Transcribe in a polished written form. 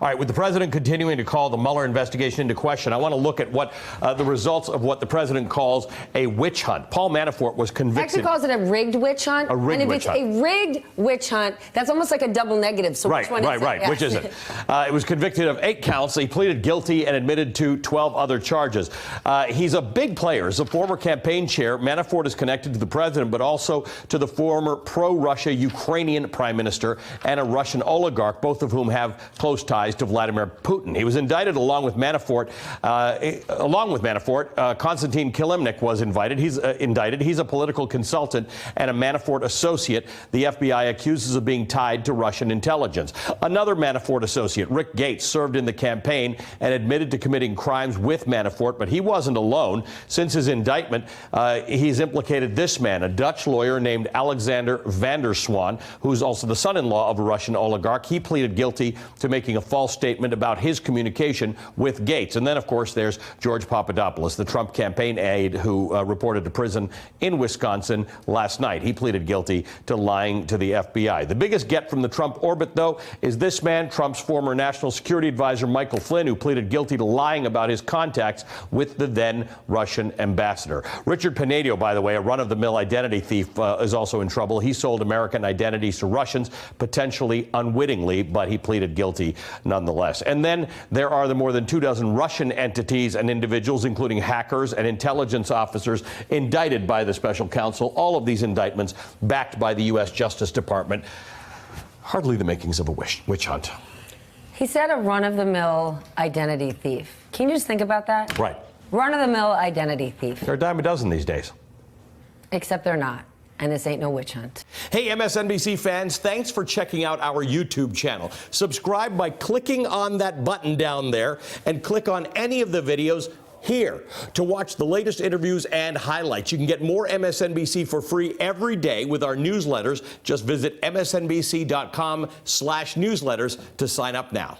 All right, with the president continuing to call the Mueller investigation into question, I want to look at what the results of what the president calls a witch hunt. Paul Manafort was convicted. Actually calls it a rigged witch hunt. A rigged and if witch it's hunt. a rigged witch hunt, that's almost like a double negative. So which one is it? Right. Yeah. Which is it? It was convicted of 8 counts. He pleaded guilty and admitted to 12 other charges. He's a big player. As a former campaign chair, Manafort is connected to the president, but also to the former pro-Russia Ukrainian prime minister and a Russian oligarch, both of whom have close ties to Vladimir Putin. He was indicted along with Manafort. Konstantin Kilimnik was indicted. He's a political consultant and a Manafort associate. The FBI accuses of being tied to Russian intelligence. Another Manafort associate, Rick Gates, served in the campaign and admitted to committing crimes with Manafort, but he wasn't alone. Since his indictment, he's implicated this man, a Dutch lawyer named Alexander van der Swaan, who's also the son-in-law of a Russian oligarch. He pleaded guilty to making a false statement about his communication with Gates. And then, of course, there's George Papadopoulos, the Trump campaign aide who reported to prison in Wisconsin last night. He pleaded guilty to lying to the FBI. The biggest get from the Trump orbit, though, is this man, Trump's former national security advisor, Michael Flynn, who pleaded guilty to lying about his contacts with the then Russian ambassador. Richard Panedio, by the way, a run-of-the-mill identity thief, is also in trouble. He sold American identities to Russians, potentially unwittingly, but he pleaded guilty nonetheless. And then there are the more than 24 Russian entities and individuals, including hackers and intelligence officers, indicted by the special counsel. All of these indictments backed by the U.S. Justice Department. Hardly the makings of a witch hunt. He said a run-of-the-mill identity thief. Can you just think about that? Right. Run-of-the-mill identity thief. They're a dime a dozen these days. Except they're not. And this ain't no witch hunt. Hey, MSNBC fans, thanks for checking out our YouTube channel. Subscribe by clicking on that button down there and click on any of the videos here to watch the latest interviews and highlights. You can get more MSNBC for free every day with our newsletters. Just visit msnbc.com/newsletters to sign up now.